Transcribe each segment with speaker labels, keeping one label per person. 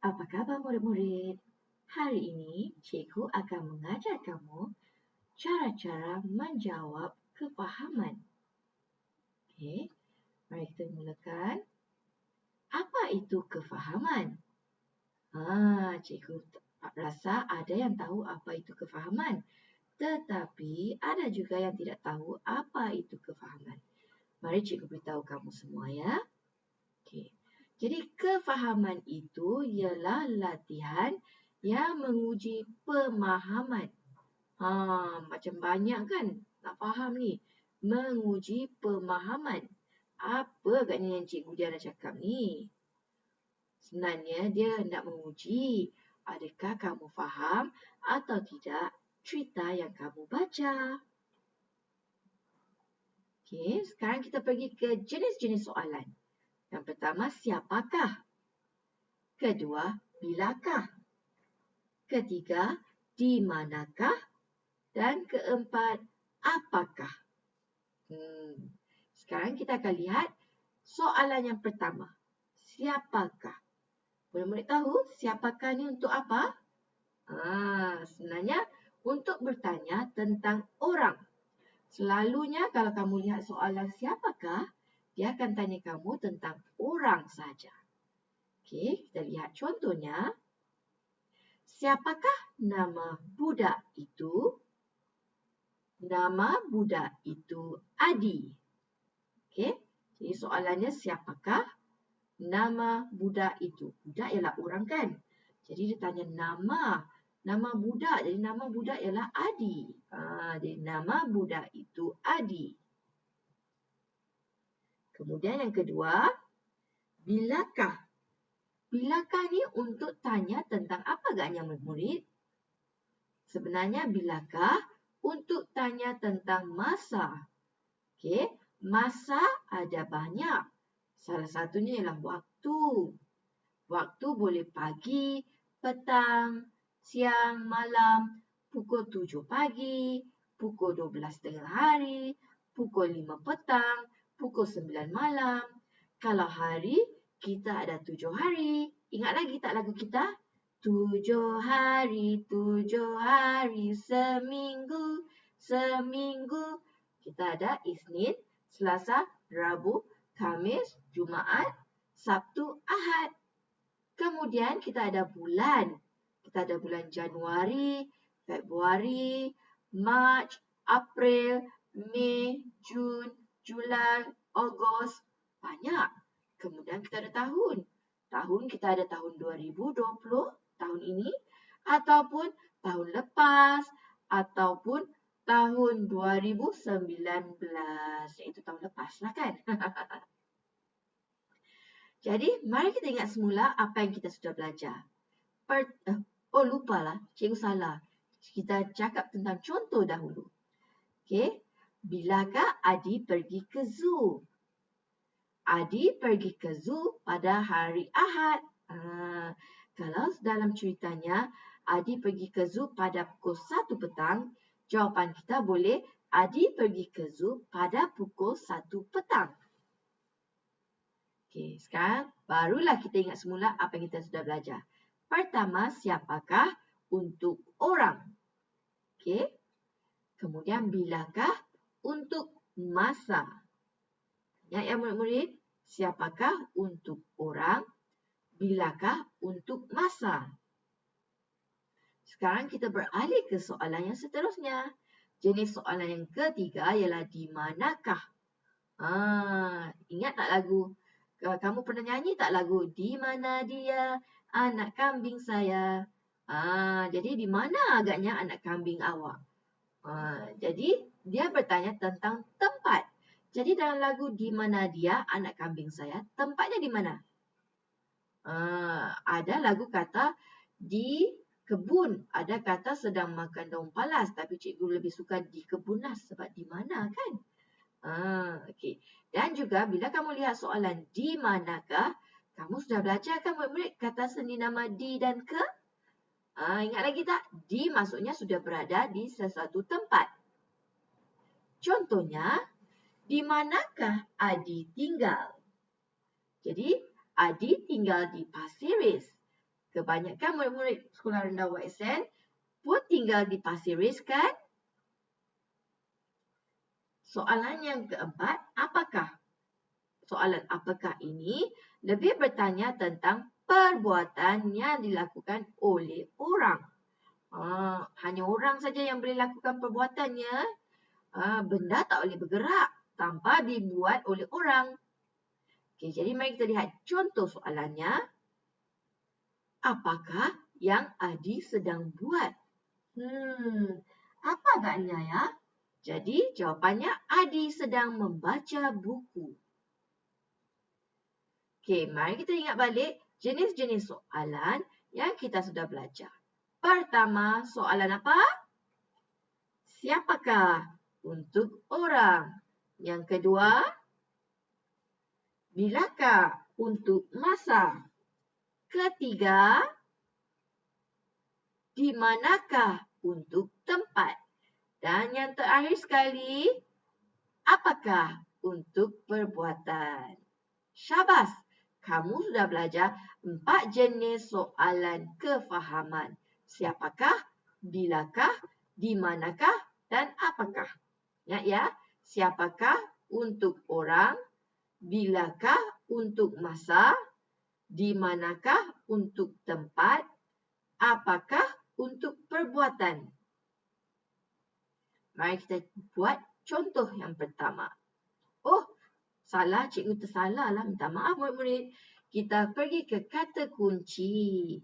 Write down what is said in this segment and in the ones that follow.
Speaker 1: Apa khabar murid-murid? Hari ini cikgu akan mengajar kamu cara-cara menjawab kefahaman. Okey, mari kita mulakan. Apa itu kefahaman? Cikgu rasa ada yang tahu apa itu kefahaman. Tetapi ada juga yang tidak tahu apa itu kefahaman. Mari cikgu beritahu kamu semua ya. Okey. Jadi kefahaman itu ialah latihan yang menguji pemahaman. Macam banyak kan nak faham ni. Menguji pemahaman. Apa agaknya yang cikgu dia nak cakap ni? Sebenarnya dia hendak menguji adakah kamu faham atau tidak cerita yang kamu baca. Okey, sekarang kita pergi ke jenis-jenis soalan. Yang pertama, siapakah? Kedua, bilakah? Ketiga, di manakah? Dan keempat, apakah? Sekarang kita akan lihat soalan yang pertama. Siapakah? Murid-murid tahu siapakah ni untuk apa? Sebenarnya untuk bertanya tentang orang. Selalunya kalau kamu lihat soalan siapakah, dia akan tanya kamu tentang orang saja. Okey, kita lihat contohnya. Siapakah nama budak itu? Nama budak itu Adi. Okey, jadi soalannya siapakah nama budak itu? Budak ialah orang kan? Jadi dia tanya nama. Nama budak. Jadi nama budak ialah Adi. Jadi nama budak itu Adi. Kemudian yang kedua, bilakah? Bilakah ni untuk tanya tentang apa agaknya murid? Sebenarnya bilakah untuk tanya tentang masa. Okey, masa ada banyak. Salah satunya ialah waktu. Waktu boleh pagi, petang, siang, malam, pukul 7 pagi, pukul 12 tengah hari, pukul 5 petang, pukul 9 malam. Kalau hari, kita ada 7 hari. Ingat lagi tak lagu kita? 7 hari, seminggu, seminggu. Kita ada Isnin, Selasa, Rabu, Khamis, Jumaat, Sabtu, Ahad. Kemudian kita ada bulan. Kita ada bulan Januari, Februari, Mac, April, Mei, Jun, Julai, Ogos. Banyak. Kemudian kita ada tahun. Tahun kita ada tahun 2020, tahun ini. Ataupun tahun lepas. Ataupun tahun 2019. Iaitu tahun lepas lah kan. Jadi, mari kita ingat semula apa yang kita sudah belajar. Lupalah. Cikgu salah. Kita cakap tentang contoh dahulu. Okey. Bilakah Adi pergi ke zoo? Adi pergi ke zoo pada hari Ahad. Kalau dalam ceritanya, Adi pergi ke zoo pada pukul 1 petang, jawapan kita boleh Adi pergi ke zoo pada pukul 1 petang. Okey, sekarang barulah kita ingat semula apa yang kita sudah belajar. Pertama, siapakah untuk orang? Okey. Kemudian, bilakah untuk masa? Ya, murid-murid, siapakah untuk orang? Bilakah untuk masa? Sekarang kita beralih ke soalan yang seterusnya. Jenis soalan yang ketiga ialah di manakah? Ingat tak lagu? Kamu pernah nyanyi tak lagu Di mana dia anak kambing saya? Jadi di mana agaknya anak kambing awak? Jadi dia bertanya tentang tempat. Jadi dalam lagu Di mana dia anak kambing saya, tempatnya di mana? Ada lagu kata di kebun. Ada kata sedang makan daun palas. Tapi cikgu lebih suka di kebun lah sebab di mana kan? Okey. Dan juga bila kamu lihat soalan di manakah, kamu sudah belajar kan murid-murid kata seni nama di dan ke? Ingat lagi tak? Di maksudnya sudah berada di sesuatu tempat. Contohnya, di manakah Adi tinggal? Jadi, Adi tinggal di Pasir Ris. Kebanyakan murid-murid sekolah rendah YSN pun tinggal di Pasir Ris kan? Soalan yang keempat, apakah? Soalan apakah ini lebih bertanya tentang perbuatan yang dilakukan oleh orang. Hanya orang saja yang boleh lakukan perbuatannya. Benda tak boleh bergerak tanpa dibuat oleh orang. Okey, jadi mari kita lihat contoh soalannya. Apakah yang Adi sedang buat? Apa agaknya ya? Jadi jawapannya Adi sedang membaca buku. Okey, mari kita ingat balik jenis-jenis soalan yang kita sudah belajar. Pertama, soalan apa? Siapakah? Untuk orang. Yang kedua, bilakah? Untuk masa. Ketiga, di manakah? Untuk tempat. Dan yang terakhir sekali, apakah? Untuk perbuatan. Syabas! Kamu sudah belajar 4 jenis soalan kefahaman. Siapakah? Bilakah? Di manakah? Dan apakah? Ingat ya, siapakah? Untuk orang. Bilakah? Untuk masa. Di manakah? Untuk tempat. Apakah? Untuk perbuatan. Mari kita buat contoh yang pertama. Salah, cikgu tersalah lah. Minta maaf murid-murid. Kita pergi ke kata kunci.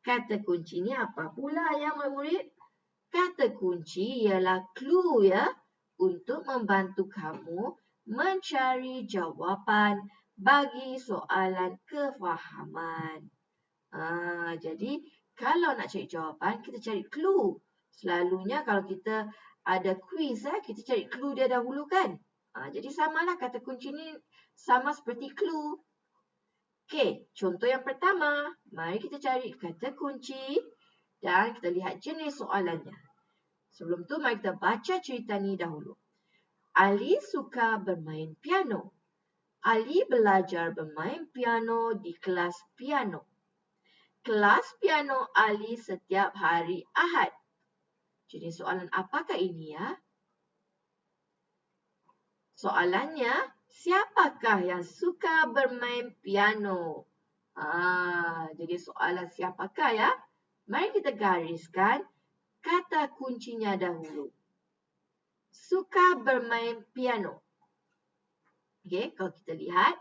Speaker 1: Kata kunci ni apa pula ya murid-murid? Kata kunci ialah clue ya untuk membantu kamu mencari jawapan bagi soalan kefahaman. Jadi kalau nak cari jawapan, kita cari clue. Selalunya kalau kita ada quiz, kita cari clue dia dahulu kan? Jadi samalah kata kunci ni sama seperti clue. Okey, contoh yang pertama. Mari kita cari kata kunci dan kita lihat jenis soalannya. Sebelum tu mari kita baca cerita ni dahulu. Ali suka bermain piano. Ali belajar bermain piano di kelas piano. Kelas piano Ali setiap hari Ahad. Jenis soalan apakah ini ya? Soalannya, siapakah yang suka bermain piano? Jadi soalan siapakah ya? Mari kita gariskan kata kuncinya dahulu. Suka bermain piano. Okey, kalau kita lihat,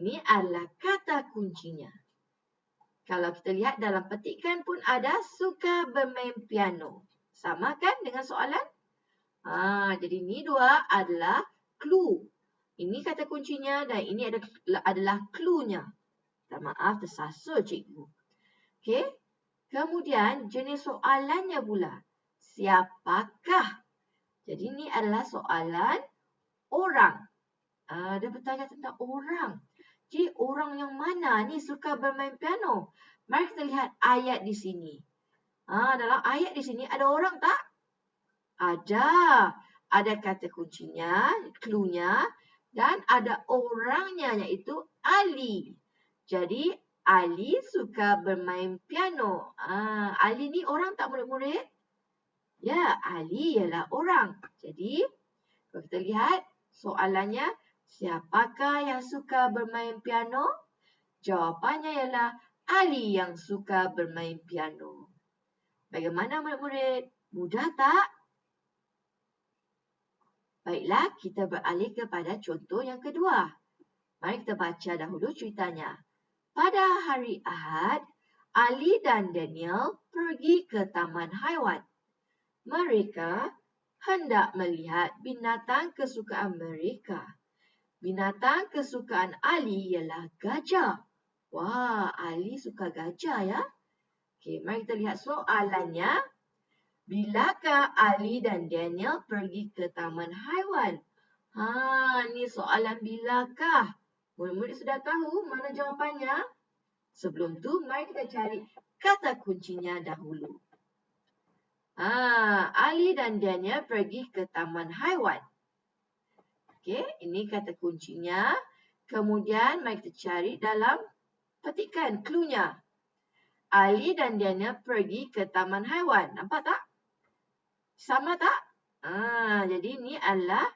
Speaker 1: ini adalah kata kuncinya. Kalau kita lihat dalam petikan pun ada suka bermain piano. Sama kan dengan soalan? Jadi ini dua adalah clue. Ini kata kuncinya dan ini adalah clue-nya. Tak maaf, tersasul cikgu. Okey. Kemudian jenis soalannya pula. Siapakah? Jadi ini adalah soalan orang. Dia bertanya tentang orang. Jadi orang yang mana ni suka bermain piano? Mari kita lihat ayat di sini. Dalam ayat di sini ada orang tak? Ada. Ada kata kuncinya, clue-nya, dan ada orangnya iaitu Ali. Jadi, Ali suka bermain piano. Ali ni orang tak murid-murid? Ya, Ali ialah orang. Jadi, kalau kita lihat soalannya, siapakah yang suka bermain piano? Jawapannya ialah Ali yang suka bermain piano. Bagaimana murid-murid? Mudah tak? Baiklah, kita beralih kepada contoh yang kedua. Mari kita baca dahulu ceritanya. Pada hari Ahad, Ali dan Daniel pergi ke taman haiwan. Mereka hendak melihat binatang kesukaan mereka. Binatang kesukaan Ali ialah gajah. Wah, Ali suka gajah ya. Okey, mari kita lihat soalannya. Bilakah Ali dan Daniel pergi ke taman haiwan? Ni soalan bilakah. Murid-murid sudah tahu mana jawapannya? Sebelum tu, mari kita cari kata kuncinya dahulu. Ali dan Daniel pergi ke taman haiwan. Okey, ini kata kuncinya. Kemudian, mari kita cari dalam petikan clue-nya. Ali dan Daniel pergi ke taman haiwan. Nampak tak? Sama tak? Jadi ni adalah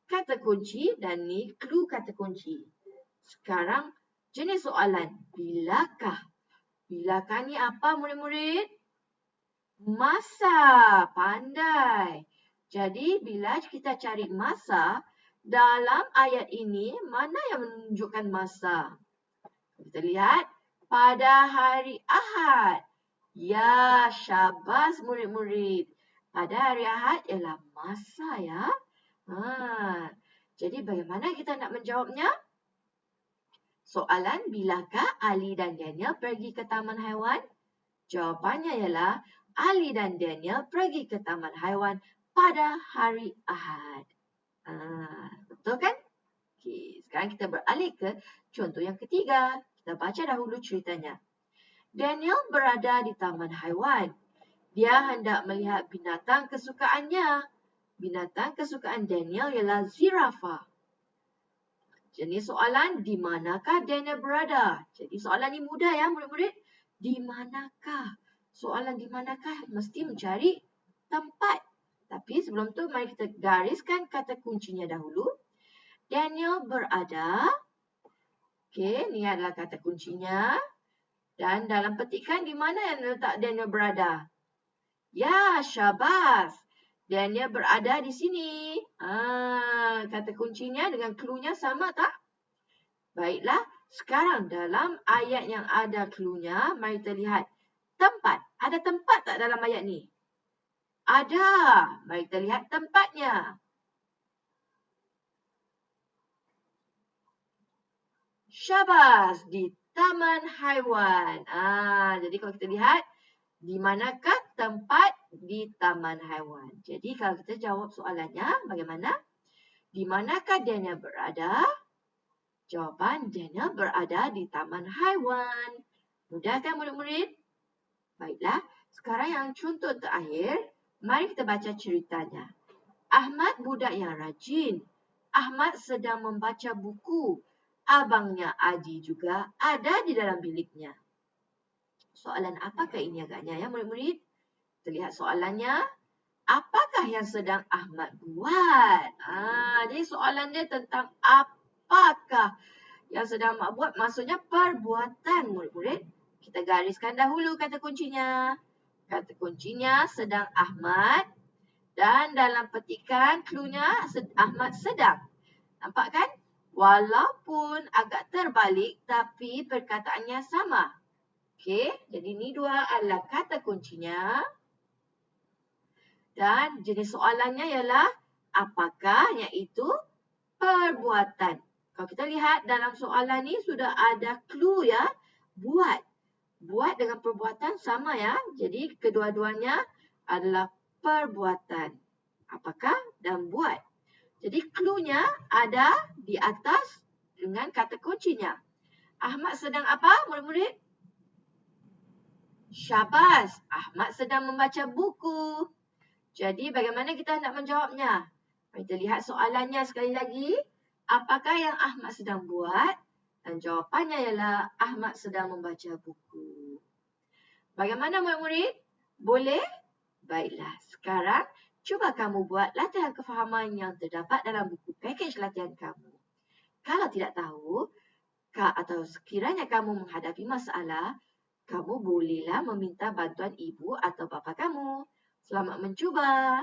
Speaker 1: kata kunci dan ni clue kata kunci. Sekarang jenis soalan. Bilakah? Bilakah ni apa murid-murid? Masa. Pandai. Jadi bila kita cari masa, dalam ayat ini mana yang menunjukkan masa? Kita lihat pada hari Ahad. Ya, syabas murid-murid. Pada hari Ahad ialah masa ya. Jadi bagaimana kita nak menjawabnya? Soalan, bilakah Ali dan Daniel pergi ke taman haiwan? Jawapannya ialah Ali dan Daniel pergi ke taman haiwan pada hari Ahad. Betul kan? Okey, sekarang kita beralih ke contoh yang ketiga. Kita baca dahulu ceritanya. Daniel berada di taman haiwan. Dia hendak melihat binatang kesukaannya. Binatang kesukaan Daniel ialah zirafah. Jenis soalan, di manakah Daniel berada? Jadi soalan ini mudah ya murid-murid. Di manakah? Soalan di manakah mesti mencari tempat. Tapi sebelum tu mari kita gariskan kata kuncinya dahulu. Daniel berada. Okey, ni adalah kata kuncinya. Dan dalam petikan di mana yang letak Daniel berada? Ya, syabas. Daniel berada di sini. Kata kuncinya dengan cluenya sama tak? Baiklah, sekarang dalam ayat yang ada cluenya, mari kita lihat tempat. Ada tempat tak dalam ayat ni? Ada. Mari kita lihat tempatnya. Syabas, di taman haiwan. Jadi kalau kita lihat, di manakah tempat di taman haiwan? Jadi kalau kita jawab soalannya, bagaimana? Di manakah Daniel berada? Jawapan, Daniel berada di taman haiwan. Mudah kan murid-murid? Baiklah, sekarang yang contoh terakhir, mari kita baca ceritanya. Ahmad budak yang rajin. Ahmad sedang membaca buku. Abangnya Adi juga ada di dalam biliknya. Soalan apakah ini agaknya ya murid-murid? Kita lihat soalannya. Apakah yang sedang Ahmad buat? Jadi soalan dia tentang apakah yang sedang Ahmad buat. Maksudnya perbuatan murid-murid. Kita gariskan dahulu kata kuncinya. Kata kuncinya sedang Ahmad. Dan dalam petikan cluenya Ahmad sedang. Nampak kan? Walaupun agak terbalik tapi perkataannya sama. Okey, jadi ni dua adalah kata kuncinya. Dan jenis soalannya ialah apakah, iaitu perbuatan. Kalau kita lihat dalam soalan ni sudah ada clue ya. Buat. Buat dengan perbuatan sama ya. Jadi kedua-duanya adalah perbuatan. Apakah dan buat. Jadi cluenya ada di atas dengan kata kuncinya. Ahmad sedang apa murid-murid? Syabas, Ahmad sedang membaca buku. Jadi bagaimana kita nak menjawabnya? Kita lihat soalannya sekali lagi. Apakah yang Ahmad sedang buat? Dan jawapannya ialah Ahmad sedang membaca buku. Bagaimana murid-murid? Boleh? Baiklah, sekarang cuba kamu buat latihan kefahaman yang terdapat dalam buku pakej latihan kamu. Kalau tidak tahu, atau sekiranya kamu menghadapi masalah, kamu bolehlah meminta bantuan ibu atau bapa kamu. Selamat mencuba.